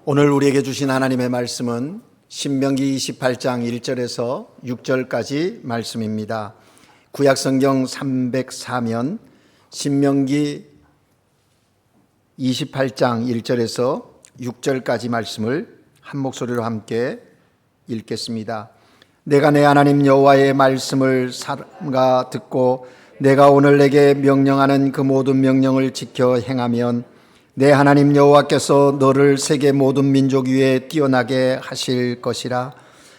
오늘 우리에게 주신 하나님의 말씀은 신명기 28장 1절에서 6절까지 말씀입니다. 구약성경 304면 신명기 28장 1절에서 6절까지 말씀을 한 목소리로 함께 읽겠습니다. 내가 내 하나님 여호와의 말씀을 삼가 듣고 내가 오늘 내게 명령하는 그 모든 명령을 지켜 행하면 내 하나님 여호와께서 너를 세계 모든 민족 위에 뛰어나게 하실 것이라.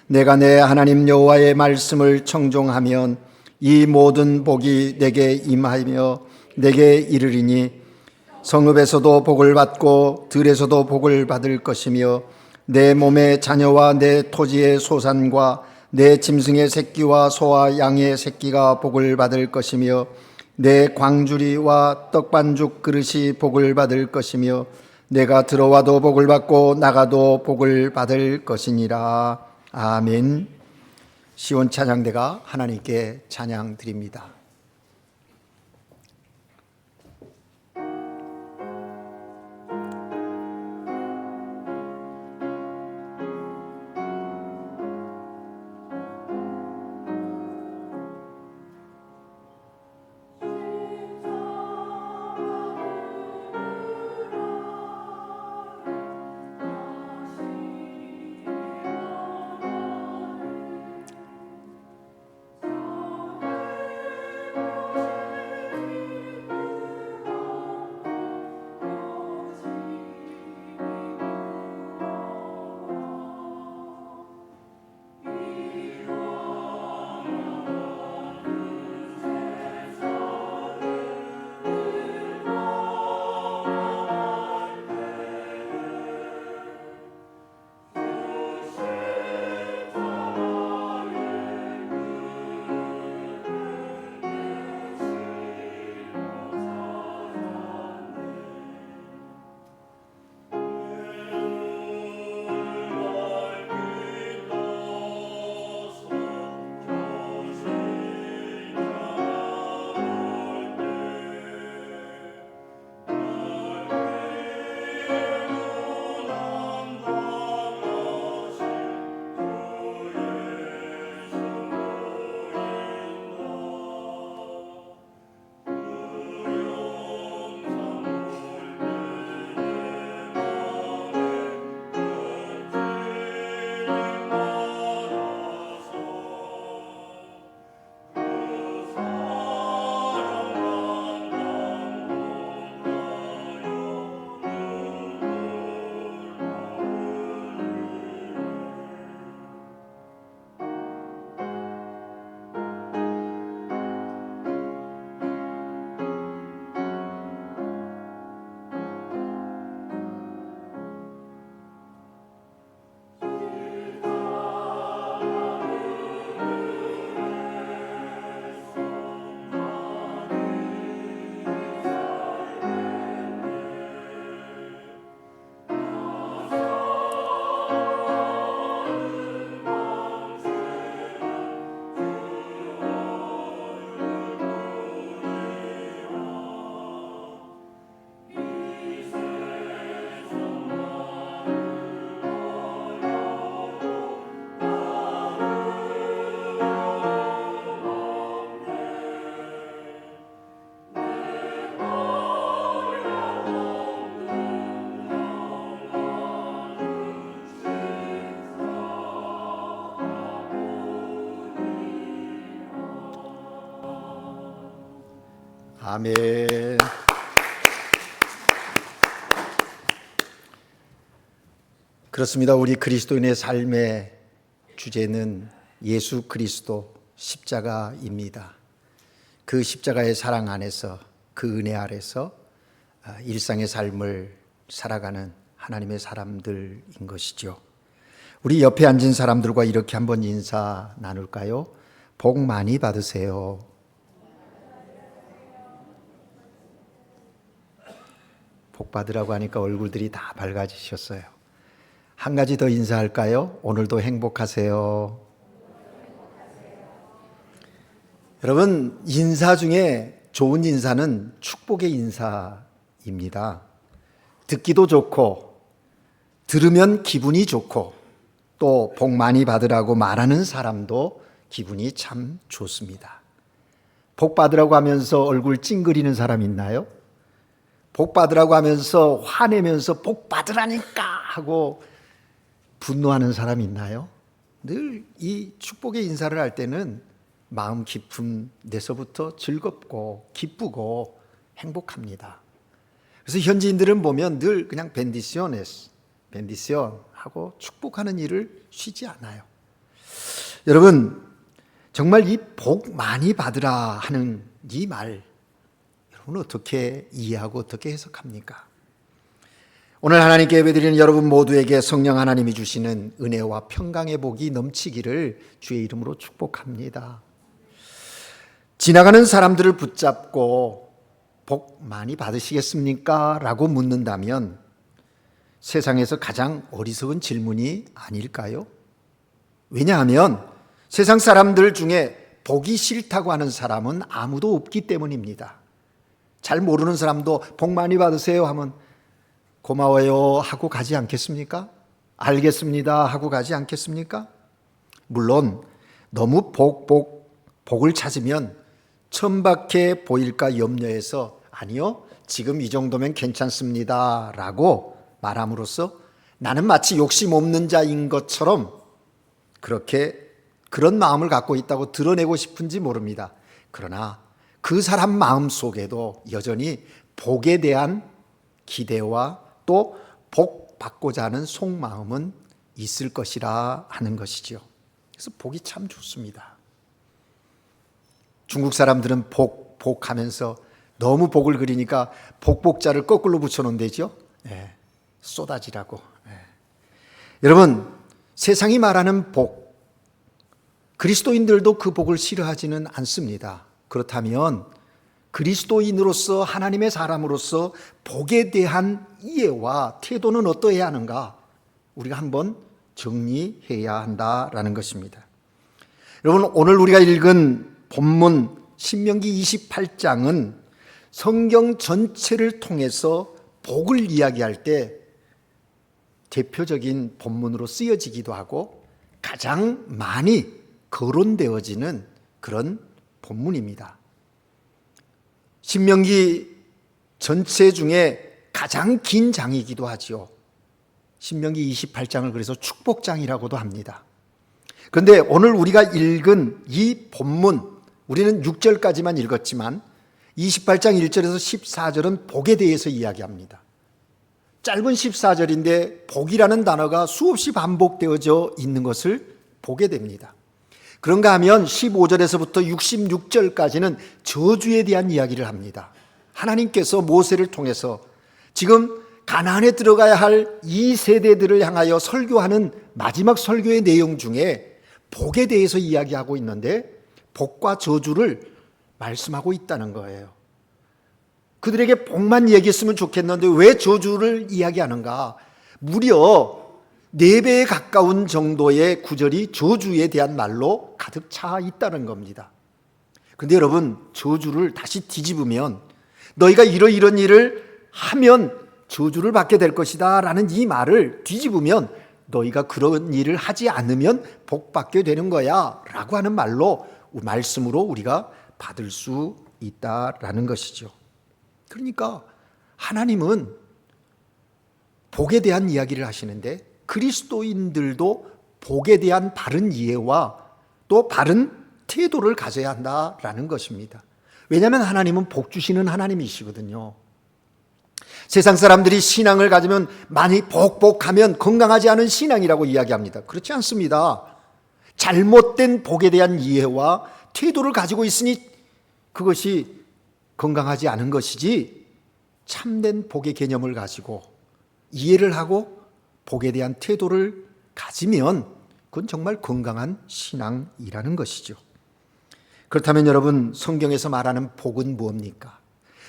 내가 내 하나님 여호와의 말씀을 청종하면 이 모든 복이 내게 임하며 내게 이르리니 성읍에서도 복을 받고 들에서도 복을 받을 것이며 내 몸의 자녀와 내 토지의 소산과 내 짐승의 새끼와 소와 양의 새끼가 복을 받을 것이며 내 광주리와 떡반죽 그릇이 복을 받을 것이며 내가 들어와도 복을 받고 나가도 복을 받을 것이니라. 아멘. 시온 찬양대가 하나님께 찬양 드립니다. 아멘. 그렇습니다. 우리 그리스도인의 삶의 주제는 예수 그리스도 십자가입니다. 그 십자가의 사랑 안에서, 그 은혜 아래서 일상의 삶을 살아가는 하나님의 사람들인 것이죠. 우리 옆에 앉은 사람들과 이렇게 한번 인사 나눌까요? 복 많이 받으세요. 복 받으라고 하니까 얼굴들이 다 밝아지셨어요. 한 가지 더 인사할까요? 오늘도 행복하세요. 여러분, 인사 중에 좋은 인사는 축복의 인사입니다. 듣기도 좋고 들으면 기분이 좋고 또 복 많이 받으라고 말하는 사람도 기분이 참 좋습니다. 복 받으라고 하면서 얼굴 찡그리는 사람 있나요? 복 받으라고 하면서 화내면서 복 받으라니까 하고 분노하는 사람 있나요? 늘 이 축복의 인사를 할 때는 마음 깊은 데서부터 즐겁고 기쁘고 행복합니다. 그래서 현지인들은 보면 늘 그냥 벤디시오네스, 벤디시온 하고 축복하는 일을 쉬지 않아요. 여러분, 정말 이 복 많이 받으라 하는 이 말, 여러분 어떻게 이해하고 어떻게 해석합니까? 오늘 하나님께 예배드리는 여러분 모두에게 성령 하나님이 주시는 은혜와 평강의 복이 넘치기를 주의 이름으로 축복합니다. 지나가는 사람들을 붙잡고 복 많이 받으시겠습니까? 라고 묻는다면 세상에서 가장 어리석은 질문이 아닐까요? 왜냐하면 세상 사람들 중에 복이 싫다고 하는 사람은 아무도 없기 때문입니다. 잘 모르는 사람도 복 많이 받으세요 하면 고마워요 하고 가지 않겠습니까? 알겠습니다 하고 가지 않겠습니까? 물론 너무 복을 찾으면 천박해 보일까 염려해서 아니요, 지금 이 정도면 괜찮습니다 라고 말함으로써 나는 마치 욕심 없는 자인 것처럼 그런 마음을 갖고 있다고 드러내고 싶은지 모릅니다. 그러나 그 사람 마음 속에도 여전히 복에 대한 기대와 또 복 받고자 하는 속마음은 있을 것이라 하는 것이죠. 그래서 복이 참 좋습니다. 중국 사람들은 복 하면서 너무 복을 그리니까 복복자를 거꾸로 붙여놓는다죠. 네, 쏟아지라고. 네. 여러분, 세상이 말하는 복, 그리스도인들도 그 복을 싫어하지는 않습니다. 그렇다면 그리스도인으로서 하나님의 사람으로서 복에 대한 이해와 태도는 어떠해야 하는가? 우리가 한번 정리해야 한다라는 것입니다. 여러분, 오늘 우리가 읽은 본문 신명기 28장은 성경 전체를 통해서 복을 이야기할 때 대표적인 본문으로 쓰여지기도 하고 가장 많이 거론되어지는 그런 본문입니다. 신명기 전체 중에 가장 긴 장이기도 하죠. 신명기 28장을 그래서 축복장이라고도 합니다. 그런데 오늘 우리가 읽은 이 본문, 우리는 6절까지만 읽었지만 28장 1절에서 14절은 복에 대해서 이야기합니다. 짧은 14절인데 복이라는 단어가 수없이 반복되어져 있는 것을 보게 됩니다. 그런가 하면 15절에서부터 66절까지는 저주에 대한 이야기를 합니다. 하나님께서 모세를 통해서 지금 가나안에 들어가야 할 이 세대들을 향하여 설교하는 마지막 설교의 내용 중에 복에 대해서 이야기하고 있는데 복과 저주를 말씀하고 있다는 거예요. 그들에게 복만 얘기했으면 좋겠는데 왜 저주를 이야기하는가? 무려 4배에 가까운 정도의 구절이 저주에 대한 말로 가득 차 있다는 겁니다. 그런데 여러분, 저주를 다시 뒤집으면 너희가 이런 일을 하면 저주를 받게 될 것이다 라는 이 말을 뒤집으면 너희가 그런 일을 하지 않으면 복받게 되는 거야 라고 하는 말씀으로 우리가 받을 수 있다라는 것이죠. 그러니까 하나님은 복에 대한 이야기를 하시는데 그리스도인들도 복에 대한 바른 이해와 또 바른 태도를 가져야 한다라는 것입니다. 왜냐하면 하나님은 복 주시는 하나님이시거든요. 세상 사람들이 신앙을 가지면 많이 복복하면 건강하지 않은 신앙이라고 이야기합니다. 그렇지 않습니다. 잘못된 복에 대한 이해와 태도를 가지고 있으니 그것이 건강하지 않은 것이지, 참된 복의 개념을 가지고 이해를 하고 복에 대한 태도를 가지면 그건 정말 건강한 신앙이라는 것이죠. 그렇다면 여러분, 성경에서 말하는 복은 무엇입니까?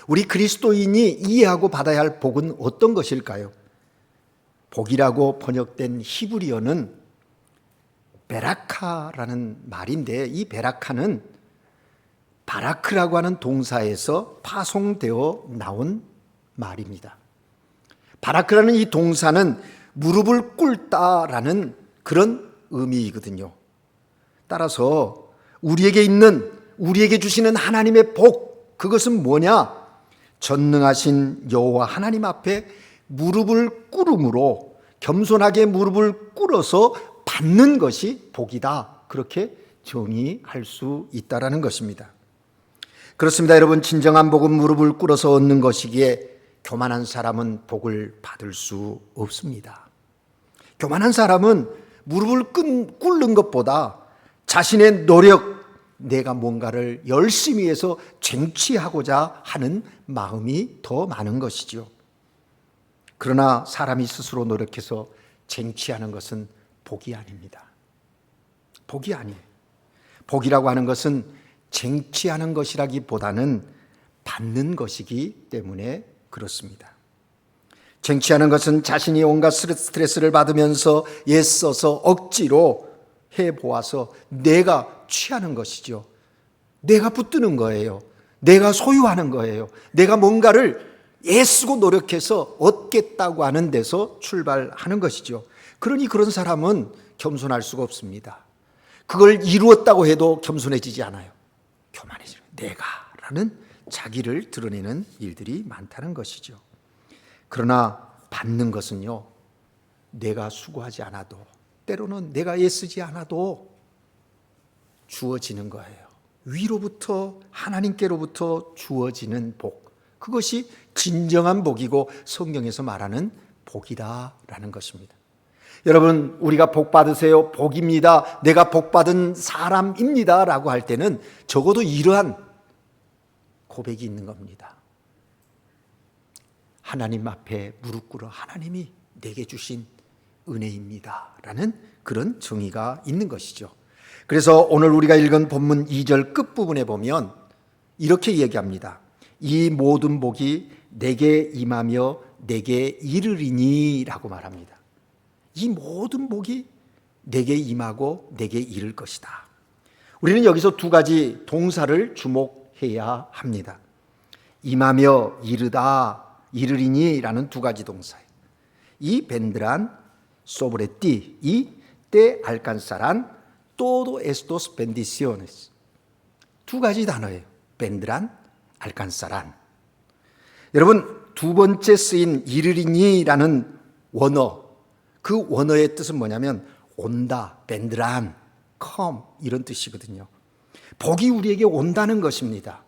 우리 그리스도인이 이해하고 받아야 할 복은 어떤 것일까요? 복이라고 번역된 히브리어는 베라카라는 말인데 이 베라카는 바라크라고 하는 동사에서 파송되어 나온 말입니다. 바라크라는 이 동사는 무릎을 꿇다라는 그런 의미이거든요. 따라서 우리에게 주시는 하나님의 복, 그것은 뭐냐? 전능하신 여호와 하나님 앞에 무릎을 꿇음으로, 겸손하게 무릎을 꿇어서 받는 것이 복이다. 그렇게 정의할 수 있다라는 것입니다. 그렇습니다. 여러분, 진정한 복은 무릎을 꿇어서 얻는 것이기에 교만한 사람은 복을 받을 수 없습니다. 교만한 사람은 무릎을 꿇는 것보다 자신의 노력, 내가 뭔가를 열심히 해서 쟁취하고자 하는 마음이 더 많은 것이죠. 그러나 사람이 스스로 노력해서 쟁취하는 것은 복이 아닙니다. 복이 아니에요. 복이라고 하는 것은 쟁취하는 것이라기보다는 받는 것이기 때문에 그렇습니다. 쟁취하는 것은 자신이 온갖 스트레스를 받으면서 애써서 억지로 해보아서 내가 취하는 것이죠. 내가 붙드는 거예요. 내가 소유하는 거예요. 내가 뭔가를 애쓰고 노력해서 얻겠다고 하는 데서 출발하는 것이죠. 그러니 그런 사람은 겸손할 수가 없습니다. 그걸 이루었다고 해도 겸손해지지 않아요. 교만해져요. 내가라는 자기를 드러내는 일들이 많다는 것이죠. 그러나 받는 것은요, 내가 수고하지 않아도, 때로는 내가 애쓰지 않아도 주어지는 거예요. 위로부터, 하나님께로부터 주어지는 복, 그것이 진정한 복이고 성경에서 말하는 복이다라는 것입니다. 여러분, 우리가 복 받으세요, 복입니다, 내가 복 받은 사람입니다 라고 할 때는 적어도 이러한 고백이 있는 겁니다. 하나님 앞에 무릎 꿇어 하나님이 내게 주신 은혜입니다 라는 그런 정의가 있는 것이죠. 그래서 오늘 우리가 읽은 본문 2절 끝부분에 보면 이렇게 얘기합니다. 이 모든 복이 내게 임하며 내게 이르리니 라고 말합니다. 이 모든 복이 내게 임하고 내게 이를 것이다. 우리는 여기서 두 가지 동사를 주목해야 합니다. 임하며 이르다, 이르리니 라는 두 가지 동사예요. 이 벤드란, 소브레띠, 이 때 알칸사란, todo estos bendiciones. 두 가지 단어예요. 벤드란, 알칸사란. 여러분, 두 번째 쓰인 이르리니라는 원어, 그 원어의 뜻은 뭐냐면 온다, 벤드란, come 이런 뜻이거든요. 복이 우리에게 온다는 것입니다.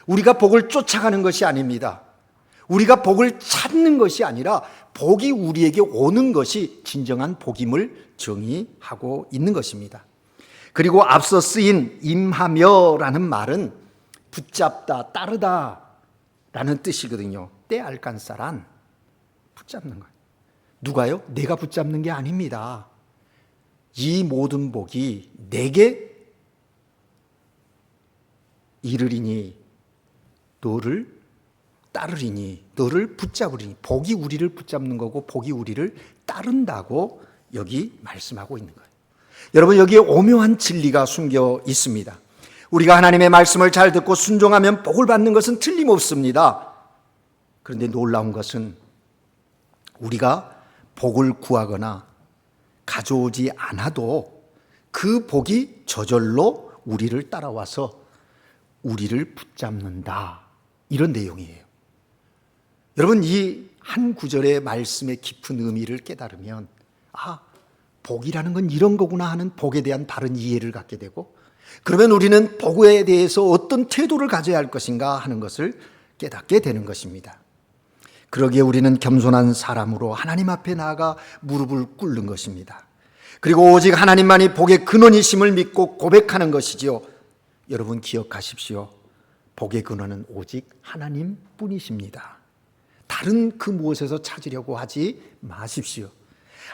우리가 복을 쫓아가는 것이 아닙니다. 우리가 복을 찾는 것이 아니라 복이 우리에게 오는 것이 진정한 복임을 정의하고 있는 것입니다. 그리고 앞서 쓰인 임하며라는 말은 붙잡다, 따르다 라는 뜻이거든요. 때 알칸사란, 붙잡는 거예요. 누가요? 내가 붙잡는 게 아닙니다. 이 모든 복이 내게 이르리니, 너를 따르리니, 너를 붙잡으리니. 복이 우리를 붙잡는 거고 복이 우리를 따른다고 여기 말씀하고 있는 거예요. 여러분, 여기에 오묘한 진리가 숨겨 있습니다. 우리가 하나님의 말씀을 잘 듣고 순종하면 복을 받는 것은 틀림없습니다. 그런데 놀라운 것은 우리가 복을 구하거나 가져오지 않아도 그 복이 저절로 우리를 따라와서 우리를 붙잡는다, 이런 내용이에요. 여러분, 이 한 구절의 말씀의 깊은 의미를 깨달으면 복이라는 건 이런 거구나 하는 복에 대한 바른 이해를 갖게 되고, 그러면 우리는 복에 대해서 어떤 태도를 가져야 할 것인가 하는 것을 깨닫게 되는 것입니다. 그러기에 우리는 겸손한 사람으로 하나님 앞에 나아가 무릎을 꿇는 것입니다. 그리고 오직 하나님만이 복의 근원이심을 믿고 고백하는 것이지요. 여러분, 기억하십시오. 복의 근원은 오직 하나님뿐이십니다. 다른 그 무엇에서 찾으려고 하지 마십시오.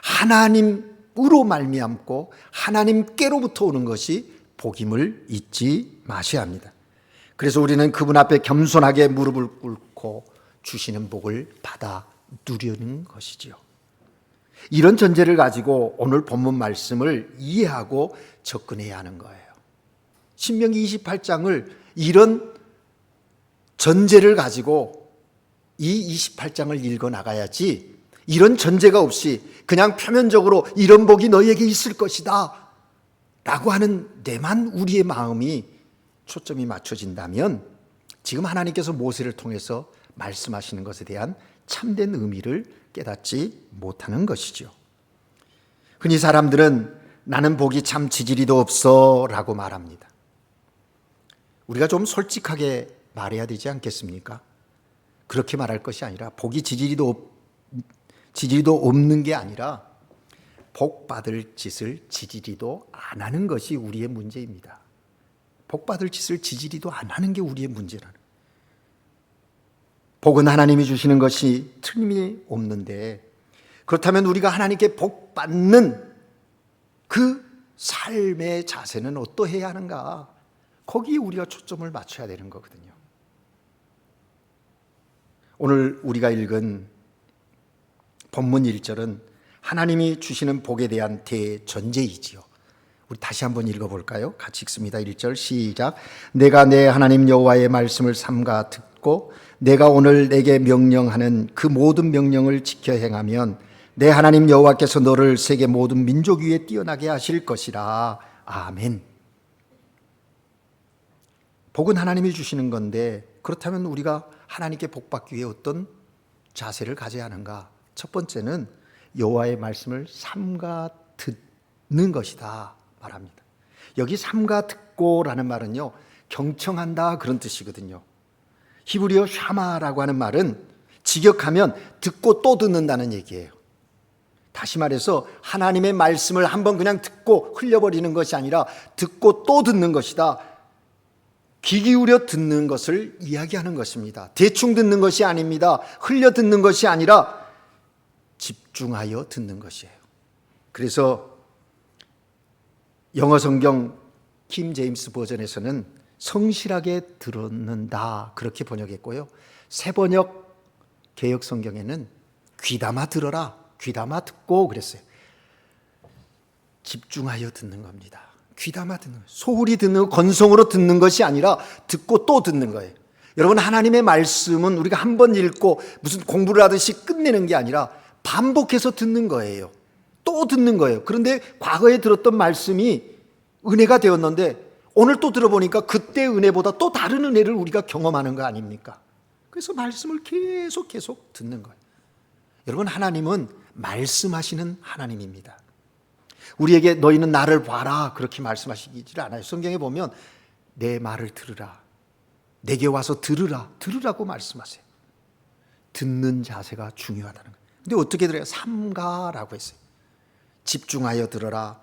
하나님으로 말미암고 하나님께로부터 오는 것이 복임을 잊지 마셔야 합니다. 그래서 우리는 그분 앞에 겸손하게 무릎을 꿇고 주시는 복을 받아 누리는 것이지요. 이런 전제를 가지고 오늘 본문 말씀을 이해하고 접근해야 하는 거예요. 신명기 28장을 이런 전제를 가지고 이 28장을 읽어 나가야지 이런 전제가 없이 그냥 표면적으로 이런 복이 너희에게 있을 것이다 라고 하는 데만 우리의 마음이 초점이 맞춰진다면 지금 하나님께서 모세를 통해서 말씀하시는 것에 대한 참된 의미를 깨닫지 못하는 것이죠. 흔히 사람들은 나는 복이 참 지지리도 없어 라고 말합니다. 우리가 좀 솔직하게 말해야 되지 않겠습니까? 그렇게 말할 것이 아니라 복이 지지리도 없는 게 아니라 복 받을 짓을 지지리도 안 하는 것이 우리의 문제입니다. 복 받을 짓을 지지리도 안 하는 게 우리의 문제라는. 복은 하나님이 주시는 것이 틀림이 없는데 그렇다면 우리가 하나님께 복 받는 그 삶의 자세는 어떠해야 하는가? 거기에 우리가 초점을 맞춰야 되는 거거든요. 오늘 우리가 읽은 본문 1절은 하나님이 주시는 복에 대한 대전제이지요. 우리 다시 한번 읽어볼까요? 같이 읽습니다. 1절 시작. 내가 내 하나님 여호와의 말씀을 삼가 듣고 내가 오늘 내게 명령하는 그 모든 명령을 지켜 행하면 내 하나님 여호와께서 너를 세계 모든 민족 위에 뛰어나게 하실 것이라. 아멘. 복은 하나님이 주시는 건데 그렇다면 우리가 하나님께 복 받기 위해 어떤 자세를 가져야 하는가? 첫 번째는 여호와의 말씀을 삼가 듣는 것이다 말합니다. 여기 삼가 듣고라는 말은요, 경청한다 그런 뜻이거든요. 히브리어 샤마라고 하는 말은 직역하면 듣고 또 듣는다는 얘기예요. 다시 말해서 하나님의 말씀을 한번 그냥 듣고 흘려버리는 것이 아니라 듣고 또 듣는 것이다. 귀 기울여 듣는 것을 이야기하는 것입니다. 대충 듣는 것이 아닙니다. 흘려 듣는 것이 아니라 집중하여 듣는 것이에요. 그래서 영어 성경 킹 제임스 버전에서는 성실하게 들었는다 그렇게 번역했고요. 새 번역 개역 성경에는 귀담아 들어라, 귀담아 듣고 그랬어요. 집중하여 듣는 겁니다. 귀담아 듣는 거예요. 소홀히 듣는 거, 건성으로 듣는 것이 아니라 듣고 또 듣는 거예요. 여러분, 하나님의 말씀은 우리가 한 번 읽고 무슨 공부를 하듯이 끝내는 게 아니라 반복해서 듣는 거예요. 또 듣는 거예요. 그런데 과거에 들었던 말씀이 은혜가 되었는데 오늘 또 들어보니까 그때 은혜보다 또 다른 은혜를 우리가 경험하는 거 아닙니까? 그래서 말씀을 계속 듣는 거예요. 여러분, 하나님은 말씀하시는 하나님입니다. 우리에게 너희는 나를 봐라 그렇게 말씀하시지를 않아요. 성경에 보면 내 말을 들으라, 내게 와서 들으라고 말씀하세요. 듣는 자세가 중요하다는 거예요. 근데 어떻게 들어요? 삼가라고 했어요. 집중하여 들어라,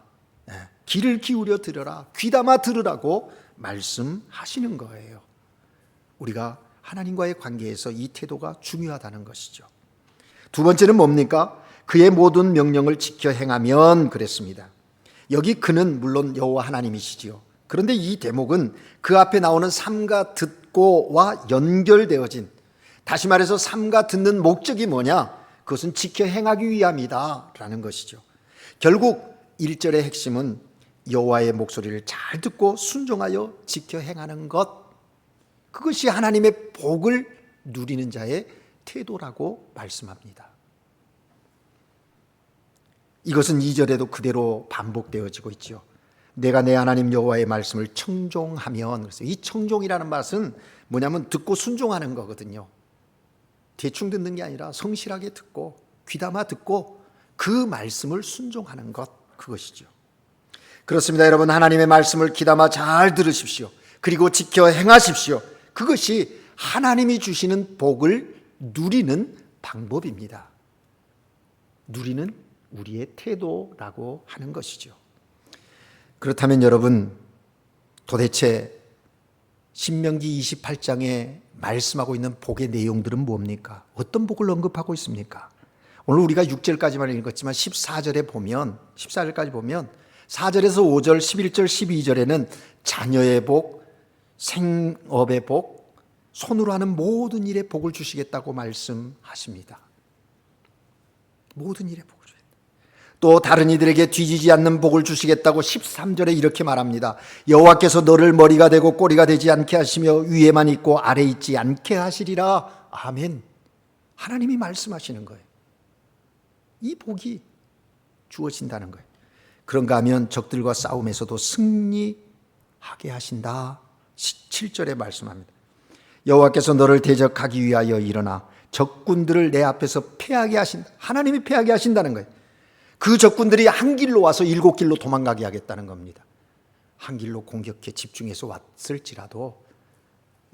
귀를 기울여 들어라, 귀담아 들으라고 말씀하시는 거예요. 우리가 하나님과의 관계에서 이 태도가 중요하다는 것이죠. 두 번째는 뭡니까? 그의 모든 명령을 지켜 행하면 그랬습니다. 여기 그는 물론 여호와 하나님이시지요. 그런데 이 대목은 그 앞에 나오는 삼가 듣고와 연결되어진, 다시 말해서 삼가 듣는 목적이 뭐냐? 그것은 지켜 행하기 위함이다 라는 것이죠. 결국 1절의 핵심은 여호와의 목소리를 잘 듣고 순종하여 지켜 행하는 것, 그것이 하나님의 복을 누리는 자의 태도라고 말씀합니다. 이것은 2절에도 그대로 반복되어지고 있죠. 내가 내 하나님 여호와의 말씀을 청종하면, 그래서 이 청종이라는 말은 뭐냐면 듣고 순종하는 거거든요. 대충 듣는 게 아니라 성실하게 듣고 귀담아 듣고 그 말씀을 순종하는 것, 그것이죠. 그렇습니다. 여러분, 하나님의 말씀을 귀담아 잘 들으십시오. 그리고 지켜 행하십시오. 그것이 하나님이 주시는 복을 누리는 방법입니다. 누리는 우리의 태도라고 하는 것이죠. 그렇다면 여러분, 도대체 신명기 28장에 말씀하고 있는 복의 내용들은 뭡니까? 어떤 복을 언급하고 있습니까? 오늘 우리가 6절까지만 읽었지만 14절까지 보면 4절에서 5절, 11절, 12절에는 자녀의 복, 생업의 복, 손으로 하는 모든 일에 복을 주시겠다고 말씀하십니다. 모든 일에 복을 주시겠다. 또 다른 이들에게 뒤지지 않는 복을 주시겠다고 13절에 이렇게 말합니다. 여호와께서 너를 머리가 되고 꼬리가 되지 않게 하시며 위에만 있고 아래 있지 않게 하시리라. 아멘. 하나님이 말씀하시는 거예요. 이 복이 주어진다는 거예요. 그런가 하면 적들과 싸움에서도 승리하게 하신다. 7절에 말씀합니다. 여호와께서 너를 대적하기 위하여 일어나 적군들을 내 앞에서 패하게 하신다. 하나님이 패하게 하신다는 거예요. 그 적군들이 한 길로 와서 7길로 도망가게 하겠다는 겁니다. 한 길로 공격해 집중해서 왔을지라도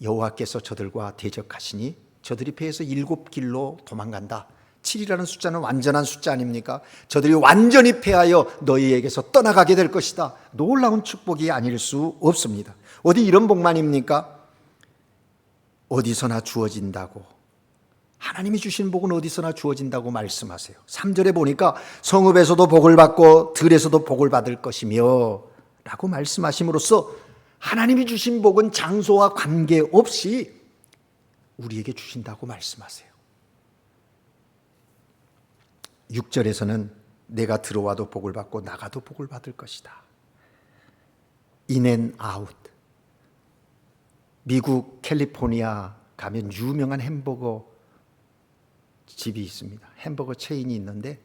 여호와께서 저들과 대적하시니 저들이 패해서 7길로 도망간다. 7이라는 숫자는 완전한 숫자 아닙니까? 저들이 완전히 패하여 너희에게서 떠나가게 될 것이다. 놀라운 축복이 아닐 수 없습니다. 어디 이런 복만입니까? 어디서나 주어진다고, 하나님이 주신 복은 어디서나 주어진다고 말씀하세요. 3절에 보니까 성읍에서도 복을 받고 들에서도 복을 받을 것이며 라고 말씀하심으로써 하나님이 주신 복은 장소와 관계없이 우리에게 주신다고 말씀하세요. 6절에서는 내가 들어와도 복을 받고 나가도 복을 받을 것이다. 인앤아웃. 미국 캘리포니아 가면 유명한 햄버거 집이 있습니다. 햄버거 체인이 있는데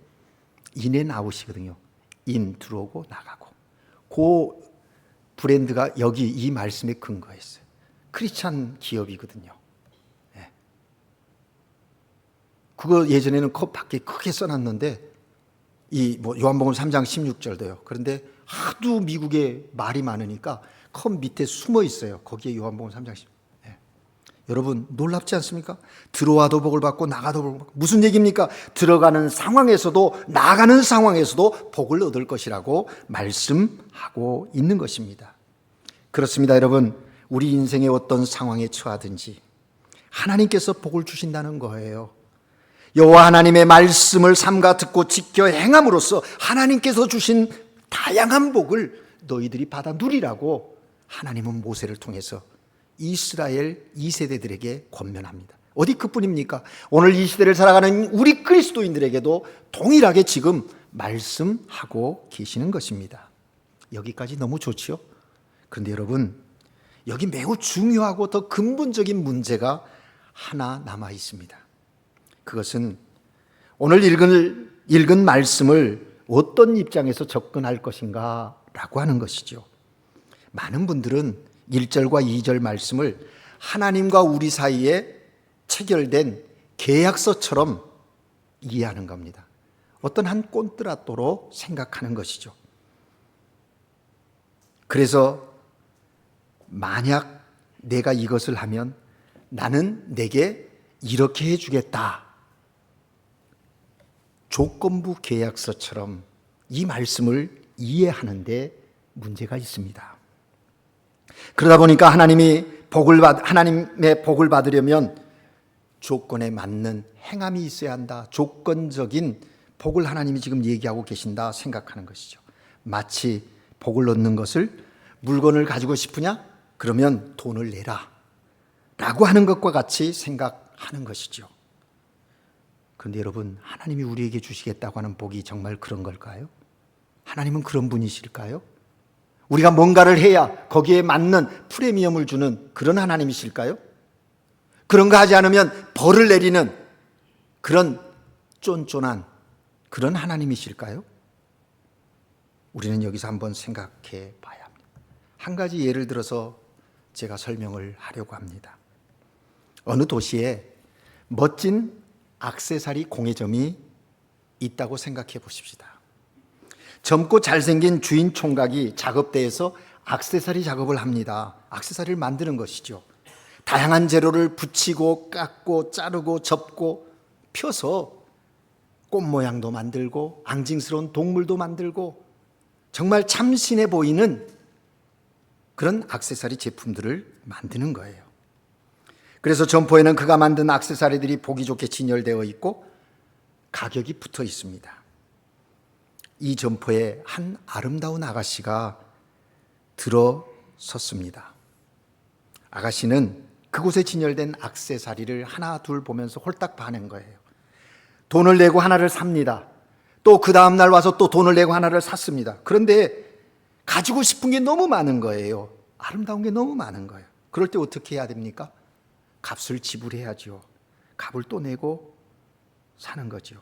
인앤아웃이거든요. 인 들어오고 나가고. 그 브랜드가 여기 이 말씀에 근거했어요. 크리스찬 기업이거든요. 네. 그거 예전에는 컵 밖에 크게 써놨는데 요한복음 3장 16절도요. 그런데 하도 미국에 말이 많으니까 컵 밑에 숨어 있어요. 거기에 요한복음 3장 16절. 여러분 놀랍지 않습니까? 들어와도 복을 받고 나가도 복을 받고. 무슨 얘기입니까? 들어가는 상황에서도 나가는 상황에서도 복을 얻을 것이라고 말씀하고 있는 것입니다. 그렇습니다. 여러분, 우리 인생의 어떤 상황에 처하든지 하나님께서 복을 주신다는 거예요. 여호와 하나님의 말씀을 삼가 듣고 지켜 행함으로써 하나님께서 주신 다양한 복을 너희들이 받아 누리라고 하나님은 모세를 통해서 이스라엘 2세대들에게 권면합니다. 어디 그뿐입니까? 오늘 이 시대를 살아가는 우리 그리스도인들에게도 동일하게 지금 말씀하고 계시는 것입니다. 여기까지 너무 좋지요? 그런데 여러분, 여기 매우 중요하고 더 근본적인 문제가 하나 남아 있습니다. 그것은 오늘 읽은 말씀을 어떤 입장에서 접근할 것인가 라고 하는 것이죠. 많은 분들은 1절과 2절 말씀을 하나님과 우리 사이에 체결된 계약서처럼 이해하는 겁니다. 어떤 한 꼰뜨라또로 생각하는 것이죠. 그래서 만약 내가 이것을 하면 나는 내게 이렇게 해주겠다. 조건부 계약서처럼 이 말씀을 이해하는데 문제가 있습니다. 그러다 보니까 하나님의 복을 받으려면 조건에 맞는 행함이 있어야 한다. 조건적인 복을 하나님이 지금 얘기하고 계신다 생각하는 것이죠. 마치 복을 얻는 것을 물건을 가지고 싶으냐? 그러면 돈을 내라 라고 하는 것과 같이 생각하는 것이죠. 그런데 여러분, 하나님이 우리에게 주시겠다고 하는 복이 정말 그런 걸까요? 하나님은 그런 분이실까요? 우리가 뭔가를 해야 거기에 맞는 프리미엄을 주는 그런 하나님이실까요? 그런 거 하지 않으면 벌을 내리는 그런 쫀쫀한 그런 하나님이실까요? 우리는 여기서 한번 생각해 봐야 합니다. 한 가지 예를 들어서 제가 설명을 하려고 합니다. 어느 도시에 멋진 액세서리 공예점이 있다고 생각해 보십시다. 젊고 잘생긴 주인 총각이 작업대에서 액세서리 작업을 합니다. 액세서리를 만드는 것이죠. 다양한 재료를 붙이고 깎고 자르고 접고 펴서 꽃 모양도 만들고 앙증스러운 동물도 만들고 정말 참신해 보이는 그런 액세서리 제품들을 만드는 거예요. 그래서 점포에는 그가 만든 액세서리들이 보기 좋게 진열되어 있고 가격이 붙어 있습니다. 이 점포에 한 아름다운 아가씨가 들어섰습니다. 아가씨는 그곳에 진열된 액세서리를 하나 둘 보면서 홀딱 반한 거예요. 돈을 내고 하나를 삽니다. 또 그 다음 날 와서 또 돈을 내고 하나를 샀습니다. 그런데 가지고 싶은 게 너무 많은 거예요. 아름다운 게 너무 많은 거예요. 그럴 때 어떻게 해야 됩니까? 값을 지불해야죠. 값을 또 내고 사는 거죠.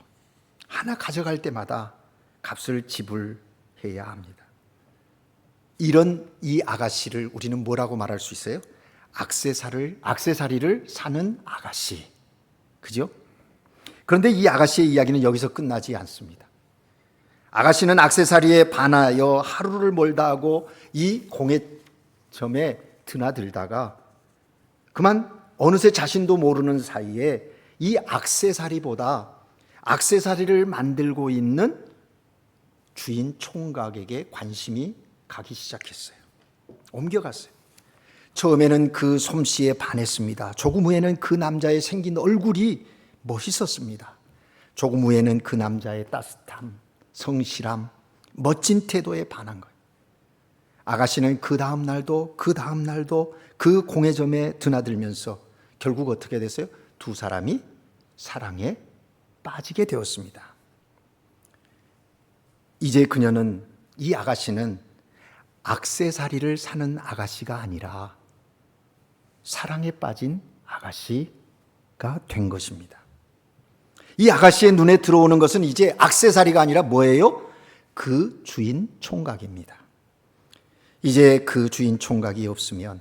하나 가져갈 때마다 값을 지불해야 합니다. 이런 이 아가씨를 우리는 뭐라고 말할 수 있어요? 액세서리를 사는 아가씨. 그죠? 그런데 이 아가씨의 이야기는 여기서 끝나지 않습니다. 아가씨는 액세서리에 반하여 하루를 멀다 하고 이 공예점에 드나들다가 그만 어느새 자신도 모르는 사이에 이 액세서리를 만들고 있는 주인 총각에게 관심이 가기 시작했어요. 옮겨갔어요. 처음에는 그 솜씨에 반했습니다. 조금 후에는 그 남자의 생긴 얼굴이 멋있었습니다. 조금 후에는 그 남자의 따뜻함, 성실함, 멋진 태도에 반한 거예요. 아가씨는 그 다음 날도 그 공예점에 드나들면서 결국 어떻게 됐어요? 두 사람이 사랑에 빠지게 되었습니다. 이제 이 아가씨는 액세서리를 사는 아가씨가 아니라 사랑에 빠진 아가씨가 된 것입니다. 이 아가씨의 눈에 들어오는 것은 이제 액세서리가 아니라 뭐예요? 그 주인 총각입니다. 이제 그 주인 총각이 없으면,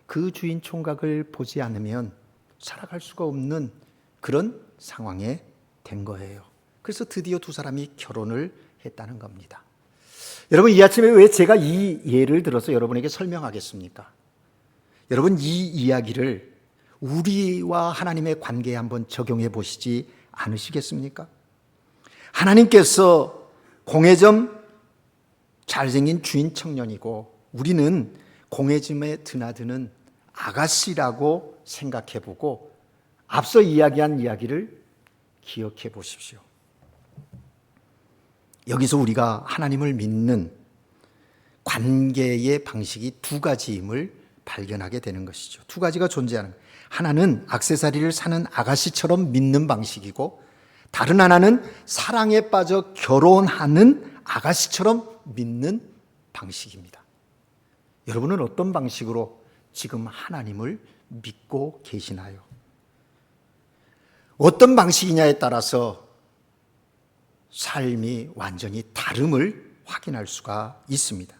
그 주인 총각을 보지 않으면 살아갈 수가 없는 그런 상황에 된 거예요. 그래서 드디어 두 사람이 결혼을 했다는 겁니다. 여러분, 이 아침에 왜 제가 이 예를 들어서 여러분에게 설명하겠습니까? 여러분, 이 이야기를 우리와 하나님의 관계에 한번 적용해 보시지 않으시겠습니까? 하나님께서 공예점 잘생긴 주인 청년이고 우리는 공예점에 드나드는 아가씨라고 생각해 보고 앞서 이야기한 이야기를 기억해 보십시오. 여기서 우리가 하나님을 믿는 관계의 방식이 두 가지임을 발견하게 되는 것이죠. 두 가지가 존재하는 거예요. 하나는 액세서리를 사는 아가씨처럼 믿는 방식이고 다른 하나는 사랑에 빠져 결혼하는 아가씨처럼 믿는 방식입니다. 여러분은 어떤 방식으로 지금 하나님을 믿고 계시나요? 어떤 방식이냐에 따라서 삶이 완전히 다름을 확인할 수가 있습니다.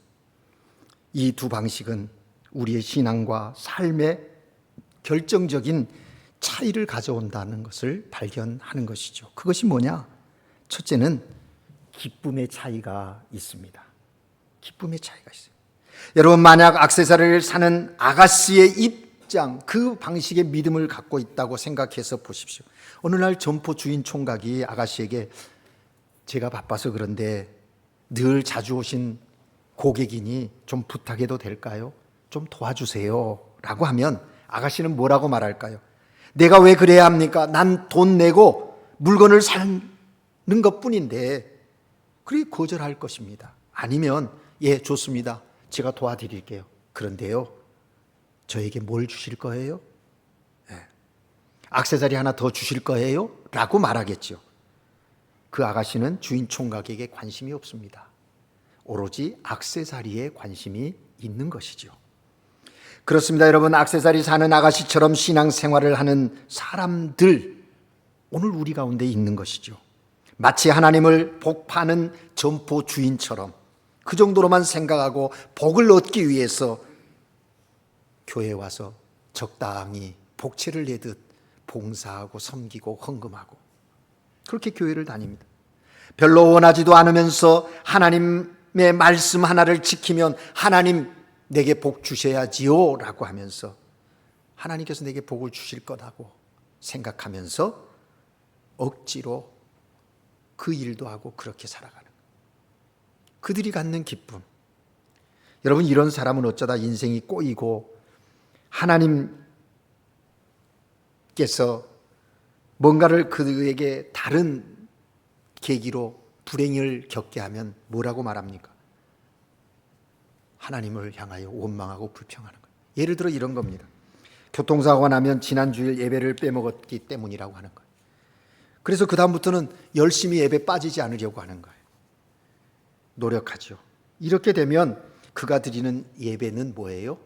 이 두 방식은 우리의 신앙과 삶의 결정적인 차이를 가져온다는 것을 발견하는 것이죠. 그것이 뭐냐? 첫째는 기쁨의 차이가 있습니다. 기쁨의 차이가 있어요. 여러분, 만약 액세서리를 사는 아가씨의 입장, 그 방식의 믿음을 갖고 있다고 생각해서 보십시오. 어느 날 점포 주인 총각이 아가씨에게 제가 바빠서 그런데 늘 자주 오신 고객이니 좀 부탁해도 될까요? 좀 도와주세요 라고 하면 아가씨는 뭐라고 말할까요? 내가 왜 그래야 합니까? 난 돈 내고 물건을 사는 것뿐인데. 그리 거절할 것입니다. 아니면 예, 좋습니다. 제가 도와드릴게요. 그런데요, 저에게 뭘 주실 거예요? 액세서리 하나 더 주실 거예요? 라고 말하겠죠. 그 아가씨는 주인 총각에게 관심이 없습니다. 오로지 액세서리에 관심이 있는 것이죠. 그렇습니다. 여러분, 액세서리 사는 아가씨처럼 신앙생활을 하는 사람들, 오늘 우리 가운데 있는 것이죠. 마치 하나님을 복파는 점포 주인처럼 그 정도로만 생각하고 복을 얻기 위해서 교회에 와서 적당히 복채를 내듯 봉사하고 섬기고 헌금하고 그렇게 교회를 다닙니다. 별로 원하지도 않으면서 하나님의 말씀 하나를 지키면 하나님 내게 복 주셔야지요 라고 하면서 하나님께서 내게 복을 주실 거라고 생각하면서 억지로 그 일도 하고 그렇게 살아가는 거예요. 그들이 갖는 기쁨. 여러분, 이런 사람은 어쩌다 인생이 꼬이고 하나님께서 뭔가를 그에게 다른 계기로 불행을 겪게 하면 뭐라고 말합니까? 하나님을 향하여 원망하고 불평하는 거예요. 예를 들어 이런 겁니다. 교통사고가 나면 지난 주일 예배를 빼먹었기 때문이라고 하는 거예요. 그래서 그 다음부터는 열심히 예배 빠지지 않으려고 하는 거예요. 노력하죠. 이렇게 되면 그가 드리는 예배는 뭐예요?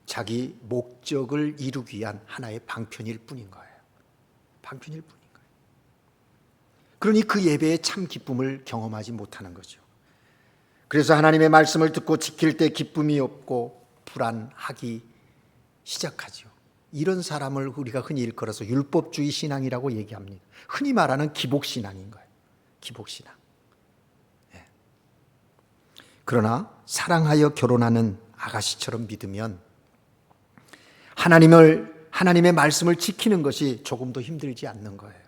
자기 목적을 이루기 위한 하나의 방편일 뿐인 거예요. 방편일 뿐인 거예요. 그러니 그 예배의 참 기쁨을 경험하지 못하는 거죠. 그래서 하나님의 말씀을 듣고 지킬 때 기쁨이 없고 불안하기 시작하죠. 이런 사람을 우리가 흔히 일컬어서 율법주의 신앙이라고 얘기합니다. 흔히 말하는 기복신앙인 거예요. 기복신앙. 예. 그러나 사랑하여 결혼하는 아가씨처럼 믿으면 하나님의 말씀을 지키는 것이 조금도 힘들지 않는 거예요.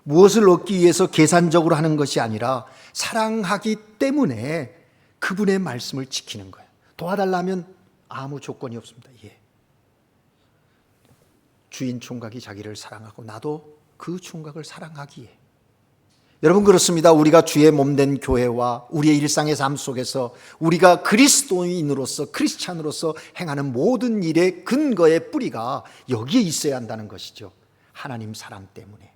무엇을 얻기 위해서 계산적으로 하는 것이 아니라 사랑하기 때문에 그분의 말씀을 지키는 거예요. 도와달라면 아무 조건이 없습니다. 예. 주인 총각이 자기를 사랑하고 나도 그 총각을 사랑하기에. 여러분 그렇습니다. 우리가 주의 몸된 교회와 우리의 일상의 삶 속에서 우리가 그리스도인으로서 크리스찬으로서 행하는 모든 일의 근거의 뿌리가 여기에 있어야 한다는 것이죠. 하나님 사랑 때문에.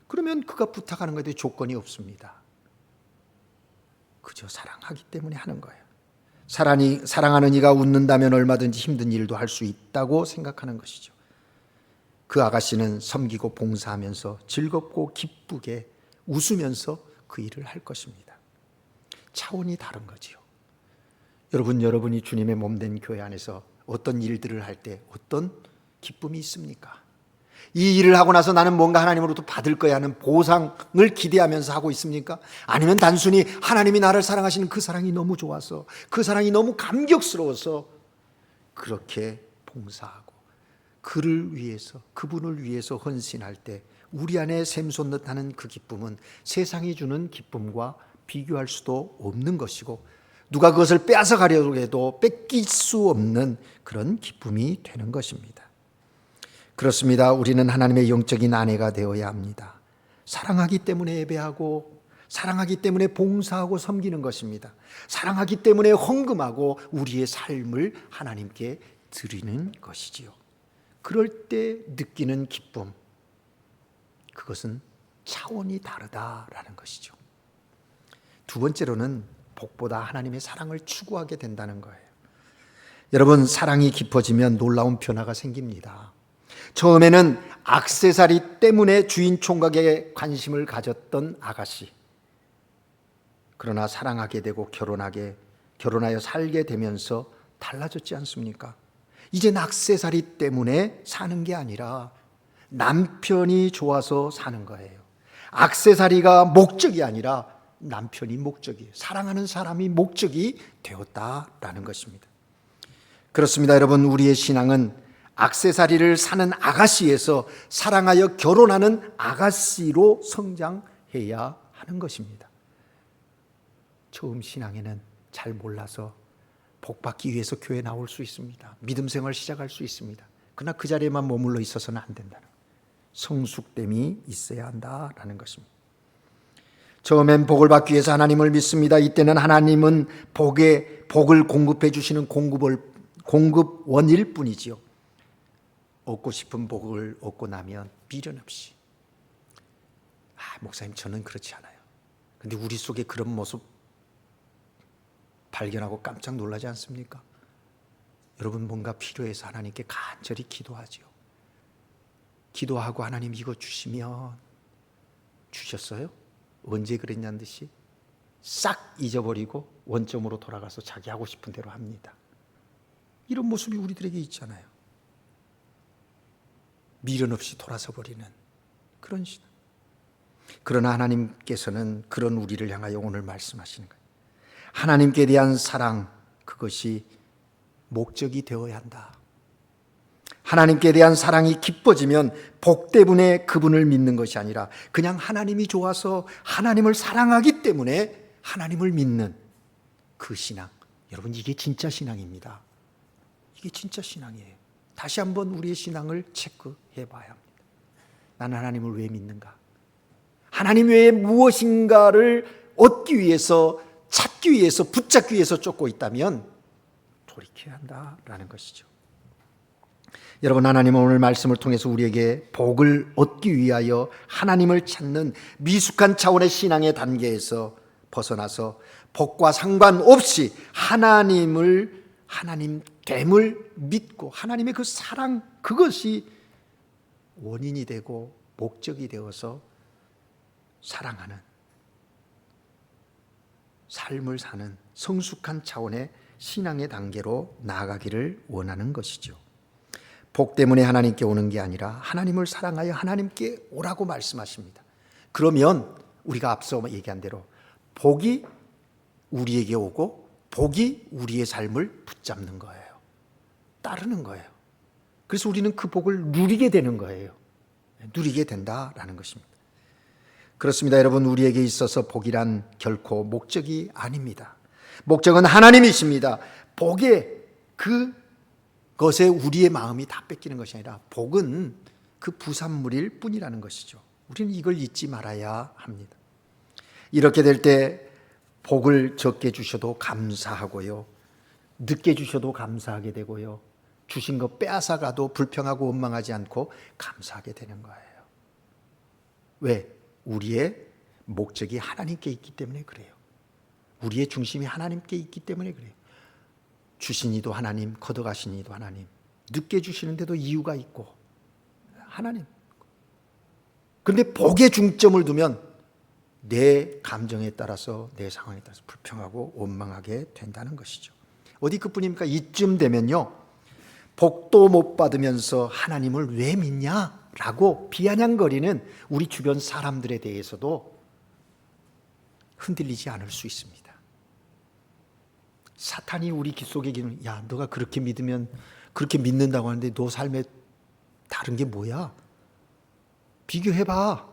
그러면 그가 부탁하는 것에 조건이 없습니다. 그저 사랑하기 때문에 하는 거예요. 사랑하는 이가 웃는다면 얼마든지 힘든 일도 할 수 있다고 생각하는 것이죠. 그 아가씨는 섬기고 봉사하면서 즐겁고 기쁘게 웃으면서 그 일을 할 것입니다. 차원이 다른 거지요. 여러분이 주님의 몸된 교회 안에서 어떤 일들을 할 때 어떤 기쁨이 있습니까? 이 일을 하고 나서 나는 뭔가 하나님으로부터 받을 거야 하는 보상을 기대하면서 하고 있습니까? 아니면 단순히 하나님이 나를 사랑하시는 그 사랑이 너무 좋아서, 그 사랑이 너무 감격스러워서 그렇게 봉사하고 그를 위해서, 그분을 위해서 헌신할 때 우리 안에 샘솟는 그 기쁨은 세상이 주는 기쁨과 비교할 수도 없는 것이고, 누가 그것을 빼앗아 가려고 해도 뺏길 수 없는 그런 기쁨이 되는 것입니다. 그렇습니다. 우리는 하나님의 영적인 아내가 되어야 합니다. 사랑하기 때문에 예배하고, 사랑하기 때문에 봉사하고 섬기는 것입니다. 사랑하기 때문에 헌금하고 우리의 삶을 하나님께 드리는 것이지요. 그럴 때 느끼는 기쁨, 그것은 차원이 다르다라는 것이죠. 두 번째로는 복보다 하나님의 사랑을 추구하게 된다는 거예요. 여러분, 사랑이 깊어지면 놀라운 변화가 생깁니다. 처음에는 액세서리 때문에 주인 총각에게 관심을 가졌던 아가씨, 그러나 사랑하게 되고 결혼하여 살게 되면서 달라졌지 않습니까? 이젠 액세서리 때문에 사는 게 아니라 남편이 좋아서 사는 거예요. 액세서리가 목적이 아니라 남편이 목적이에요. 사랑하는 사람이 목적이 되었다라는 것입니다. 그렇습니다. 여러분, 우리의 신앙은 액세서리를 사는 아가씨에서 사랑하여 결혼하는 아가씨로 성장해야 하는 것입니다. 처음 신앙에는 잘 몰라서 복받기 위해서 교회 나올 수 있습니다. 믿음 생활 시작할 수 있습니다. 그러나 그 자리에만 머물러 있어서는 안 된다는 거예요. 성숙됨이 있어야 한다라는 것입니다. 처음엔 복을 받기 위해서 하나님을 믿습니다. 이때는 하나님은 복을 공급해 주시는 공급원일 뿐이지요. 얻고 싶은 복을 얻고 나면 미련 없이, 목사님 저는 그렇지 않아요. 근데 우리 속에 그런 모습 발견하고 깜짝 놀라지 않습니까? 여러분, 뭔가 필요해서 하나님께 간절히 기도하죠. 기도하고 하나님 이거 주시면, 주셨어요? 언제 그랬냐는 듯이 싹 잊어버리고 원점으로 돌아가서 자기 하고 싶은 대로 합니다. 이런 모습이 우리들에게 있잖아요. 미련 없이 돌아서 버리는 그런 신앙. 그러나 하나님께서는 그런 우리를 향하여 오늘 말씀하시는 거예요. 하나님께 대한 사랑, 그것이 목적이 되어야 한다. 하나님께 대한 사랑이 깊어지면 복 때문에 그분을 믿는 것이 아니라 그냥 하나님이 좋아서 하나님을 사랑하기 때문에 하나님을 믿는 그 신앙. 여러분, 이게 진짜 신앙입니다. 이게 진짜 신앙이에요. 다시 한번 우리의 신앙을 체크해 봐야 합니다. 나는 하나님을 왜 믿는가? 하나님 외에 무엇인가를 얻기 위해서, 찾기 위해서, 붙잡기 위해서 쫓고 있다면 돌이켜야 한다라는 것이죠. 여러분, 하나님은 오늘 말씀을 통해서 우리에게 복을 얻기 위하여 하나님을 찾는 미숙한 차원의 신앙의 단계에서 벗어나서 복과 상관없이 하나님됨을 믿고 하나님의 그 사랑, 그것이 원인이 되고 목적이 되어서 사랑하는 삶을 사는 성숙한 차원의 신앙의 단계로 나아가기를 원하는 것이죠. 복 때문에 하나님께 오는 게 아니라 하나님을 사랑하여 하나님께 오라고 말씀하십니다. 그러면 우리가 앞서 얘기한 대로 복이 우리에게 오고 복이 우리의 삶을 붙잡는 거예요. 따르는 거예요. 그래서 우리는 그 복을 누리게 되는 거예요. 누리게 된다라는 것입니다. 그렇습니다. 여러분, 우리에게 있어서 복이란 결코 목적이 아닙니다. 목적은 하나님이십니다. 복에 그것에 우리의 마음이 다 뺏기는 것이 아니라 복은 그 부산물일 뿐이라는 것이죠. 우리는 이걸 잊지 말아야 합니다. 이렇게 될 때 복을 적게 주셔도 감사하고요, 늦게 주셔도 감사하게 되고요, 주신 거 빼앗아가도 불평하고 원망하지 않고 감사하게 되는 거예요. 왜? 우리의 목적이 하나님께 있기 때문에 그래요. 우리의 중심이 하나님께 있기 때문에 그래요. 주신 이도 하나님, 걷어가신 이도 하나님, 늦게 주시는데도 이유가 있고 하나님. 그런데 복에 중점을 두면 내 감정에 따라서, 내 상황에 따라서 불평하고 원망하게 된다는 것이죠. 어디 그뿐입니까? 이쯤 되면요, 복도 못 받으면서 하나님을 왜 믿냐라고 비아냥거리는 우리 주변 사람들에 대해서도 흔들리지 않을 수 있습니다. 사탄이 우리 귀 속에 기는, 야, 너가 그렇게 믿으면, 그렇게 믿는다고 하는데 너 삶에 다른 게 뭐야? 비교해봐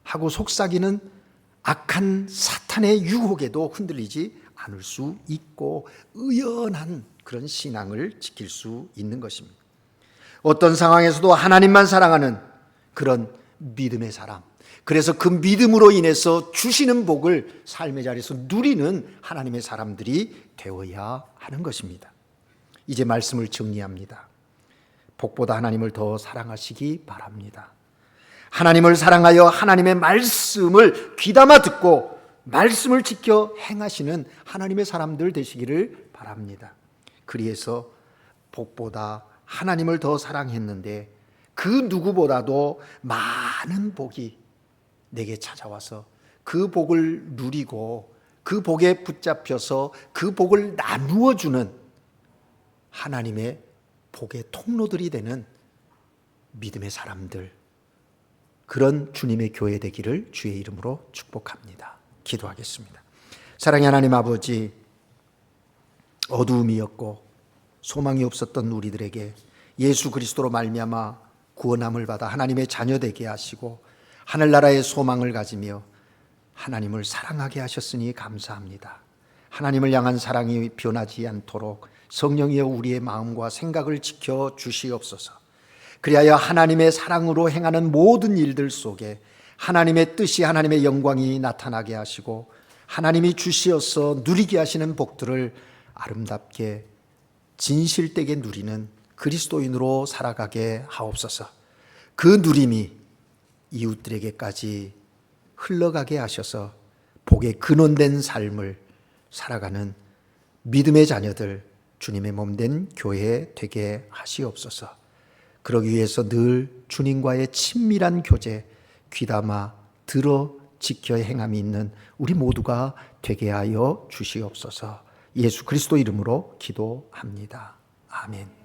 하고 속삭이는 악한 사탄의 유혹에도 흔들리지 않을 수 있고 의연한 그런 신앙을 지킬 수 있는 것입니다. 어떤 상황에서도 하나님만 사랑하는 그런 믿음의 사람, 그래서 그 믿음으로 인해서 주시는 복을 삶의 자리에서 누리는 하나님의 사람들이 되어야 하는 것입니다. 이제 말씀을 정리합니다. 복보다 하나님을 더 사랑하시기 바랍니다. 하나님을 사랑하여 하나님의 말씀을 귀담아 듣고 말씀을 지켜 행하시는 하나님의 사람들 되시기를 바랍니다. 그래서 복보다 하나님을 더 사랑했는데 그 누구보다도 많은 복이 내게 찾아와서 그 복을 누리고 그 복에 붙잡혀서 그 복을 나누어 주는 하나님의 복의 통로들이 되는 믿음의 사람들, 그런 주님의 교회 되기를 주의 이름으로 축복합니다. 기도하겠습니다. 사랑의 하나님 아버지, 어두움이었고 소망이 없었던 우리들에게 예수 그리스도로 말미암아 구원함을 받아 하나님의 자녀 되게 하시고 하늘나라의 소망을 가지며 하나님을 사랑하게 하셨으니 감사합니다. 하나님을 향한 사랑이 변하지 않도록 성령이여 우리의 마음과 생각을 지켜 주시옵소서. 그리하여 하나님의 사랑으로 행하는 모든 일들 속에 하나님의 뜻이, 하나님의 영광이 나타나게 하시고 하나님이 주시어서 누리게 하시는 복들을 아름답게 진실되게 누리는 그리스도인으로 살아가게 하옵소서. 그 누림이 이웃들에게까지 흘러가게 하셔서 복의 근원된 삶을 살아가는 믿음의 자녀들, 주님의 몸된 교회 되게 하시옵소서. 그러기 위해서 늘 주님과의 친밀한 교제 귀담아 들어 지켜 행함이 있는 우리 모두가 되게 하여 주시옵소서. 예수 그리스도 이름으로 기도합니다. 아멘.